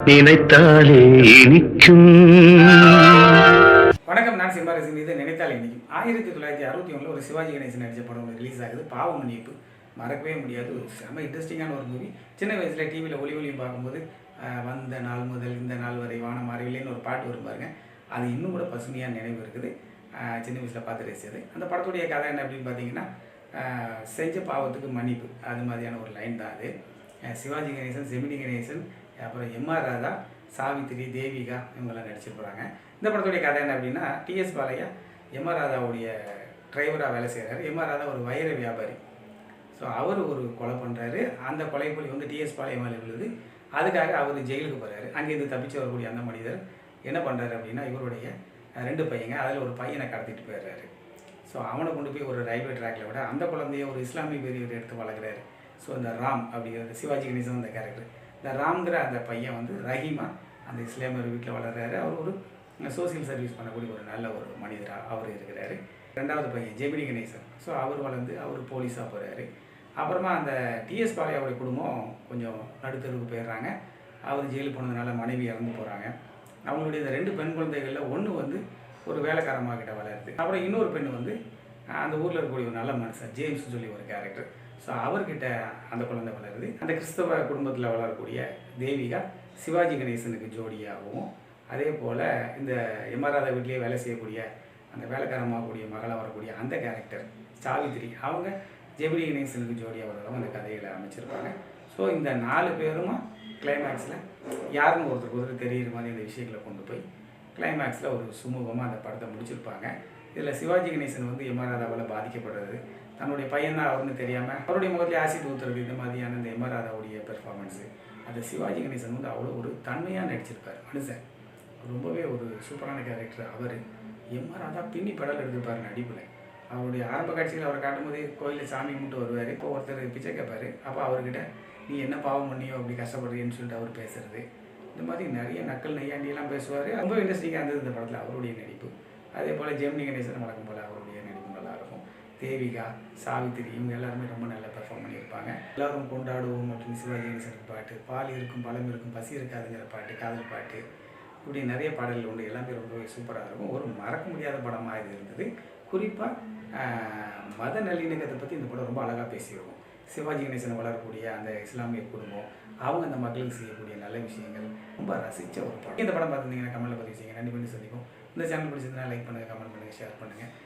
நினைத்தாலே இனிக்கும். வணக்கம், நான் சினிமா ரசிகன். இது நினைத்தால் இனிக்கும். 1961 ஒரு சிவாஜி கணேசன் நடித்த படம் ரிலீஸ் ஆகுது. பாவ மன்னிப்பு. மறக்கவே முடியாது. ஒரு செம்ம இன்ட்ரெஸ்டிங்கான ஒரு மூவி. சின்ன வயசில் டிவியில் ஒளியும் பார்க்கும்போது வந்த நாள் முதல் இந்த நாள் வரை வானம் மாறவில்லைன்னு ஒரு பாட்டு வரும் பாருங்க. அது இன்னும் கூட பசுமையாக நினைவு இருக்குது. சின்ன வயசில் பார்த்து ரசிச்சது. அந்த படத்துடைய கதை என்ன அப்படின்னு பார்த்தீங்கன்னா, செஞ்ச பாவத்துக்கு மன்னிப்பு, அது மாதிரியான ஒரு லைன் தான் அது. சிவாஜி கணேசன், ஜெமினி கணேசன், அப்புறம் எம்ஆர் ராதா, சாவித்திரி, தேவிகா இவங்கெல்லாம் நடிச்சிருப்பாங்க. இந்த படத்துடைய கதை என்ன அப்படின்னா, டிஎஸ் பாலையா எம்ஆர் ராதாவுடைய டிரைவராக வேலை செய்கிறாரு. எம்ஆர் ராதா ஒரு வைர வியாபாரி. ஸோ அவர் ஒரு கொலை பண்ணுறாரு. அந்த கொலைப்பொலி வந்து டிஎஸ் பாலையா மேலே விழுது. அதுக்காக அவர் ஜெயிலுக்கு போகிறாரு. அங்கேருந்து தப்பிச்சு வரக்கூடிய அந்த மனிதர் என்ன பண்ணுறாரு அப்படின்னா, இவருடைய 2 பையங்க, அதில் ஒரு பையனை கடத்திட்டு போயிடுறாரு. ஸோ அவனை கொண்டு போய் ஒரு ரயில்வே ட்ராக்கில் விட அந்த குழந்தைய ஒரு இஸ்லாமிய பெரியவர் எடுத்து வளர்க்குறாரு. ஸோ இந்த ராம் அப்படிங்கிறது சிவாஜி கணேசன் அந்த கேரக்டர். இந்த ராம்ங்கிற அந்த பையன் வந்து ரஹீமா அந்த இஸ்லாமியர் வீட்டில் வளர்கிறாரு. அவர் ஒரு சோசியல் சர்வீஸ் பண்ணக்கூடிய ஒரு நல்ல ஒரு மனிதராக அவர் இருக்கிறாரு. 2வது பையன் ஜெமினி கணேசன். ஸோ அவர் வளர்ந்து அவர் போலீஸாக போகிறாரு. அப்புறமா அந்த டிஎஸ் பாலையாவுடைய குடும்பம் கொஞ்சம் நடுத்தருக்கு போயிடுறாங்க. அவர் ஜெயிலுக்கு போனதுனால மனைவி இறந்து போகிறாங்க. அவங்களுடைய இந்த 2 பெண் குழந்தைகளில் ஒன்று வந்து ஒரு வேலைக்காரம்மா கிட்ட வளருது. அப்புறம் இன்னொரு பெண் வந்து அந்த ஊரில் இருக்கக்கூடிய ஒரு நல்ல மனுஷன் ஜேம்ஸ்னு சொல்லி ஒரு கேரக்டர். ஸோ அவர்கிட்ட அந்த குழந்தை வளருது. அந்த கிறிஸ்தவ குடும்பத்தில் வளரக்கூடிய தேவிகா சிவாஜி கணேசனுக்கு ஜோடியாகவும், அதே போல் இந்த எம்ஆர் ராதா வீட்லேயே வேலை செய்யக்கூடிய அந்த வேலைக்காரமாகக்கூடிய மகளாக வரக்கூடிய அந்த கேரக்டர் சாவித்திரி, அவங்க ஜெமினி கணேசனுக்கு ஜோடியாக வரவும் அந்த கதைகளை அமைச்சிருப்பாங்க. ஸோ இந்த 4 பேரும் கிளைமேக்ஸில் யாருன்னு ஒருத்தருக்கு தெரிகிற மாதிரி இந்த விஷயங்களை கொண்டு போய் கிளைமேக்ஸில் ஒரு சுமூகமாக அந்த படத்தை முடிச்சிருப்பாங்க. இதில் சிவாஜி கணேசன் வந்து எம்ஆர் ராதாவால் பாதிக்கப்படுறது, தன்னுடைய பையன் தான் அவருன்னு தெரியாமல் அவருடைய முகத்தில் ஆசிட் ஊற்றுறது, இந்த மாதிரியான இந்த எம்ஆர் ராதாவுடைய பெர்ஃபார்மன்ஸு, அது சிவாஜி கணேசன் வந்து அவ்வளோ ஒரு தன்மையாக நடிச்சிருப்பார். மனுஷன் ரொம்பவே ஒரு சூப்பரான கேரக்டர். அவர் எம்ஆர் ராதா பின்னி படல் எடுத்துருப்பார் நடிப்பில். அவருடைய ஆரம்ப காட்சியில் அவரை காட்டும்போது கோயிலில் சாமி கும்பிட்டு வருவார். இப்போ ஒருத்தர் பிச்சை கேட்பார். அப்போ அவர்கிட்ட நீ என்ன பாவம் பண்ணியோ அப்படி கஷ்டப்படுறீன்னு சொல்லிட்டு அவர் பேசுறது, இந்த மாதிரி நிறைய நக்கல் நையாண்டியெல்லாம் பேசுவார். ரொம்ப இன்ட்ரெஸ்டிங்காக இருந்தது இந்த படத்தில் அவருடைய நடிப்பு. அதே போல் ஜெமினி கணேசன் வழக்கம் போல் அவருடைய நடிப்பு நல்லாயிருக்கும். தேவிகா, சாவித்திரி இவங்க எல்லாருமே ரொம்ப நல்லா பெர்ஃபார்ம் பண்ணியிருப்பாங்க. எல்லோரும் கொண்டாடுவோம் அப்படின்னு சிவாஜி கணேசனுக்கு பாட்டு, பால் இருக்கும் பழம் இருக்கும் பசி இருக்காதுங்கிற பாட்டு, காதல் பாட்டு, இப்படி நிறைய பாடல்கள் உண்டு. எல்லாமே ரொம்பவே சூப்பராக இருக்கும். ஒரு மறக்க முடியாத படமாக இது இருந்தது. குறிப்பாக மத நல்லிணக்கத்தை பற்றி இந்த படம் ரொம்ப அழகாக பேசியிருக்கும். சிவாஜி கணேசன் வளரக்கூடிய அந்த இஸ்லாமிய குடும்பம், அவங்க அந்த மக்களுக்கு செய்யக்கூடிய நல்ல விஷயங்கள் ரொம்ப ரசித்த ஒரு படம். இந்த படம் பார்த்துருந்தீங்கன்னா கமெண்ட்டில் பதிவு செய்யுங்க. நன்றி, பண்ணி சந்திப்போம். இந்த சேனல் பிடிச்சிருந்தா லைக் பண்ணுங்கள், கமெண்ட் பண்ணுங்கள், ஷேர் பண்ணுங்கள்.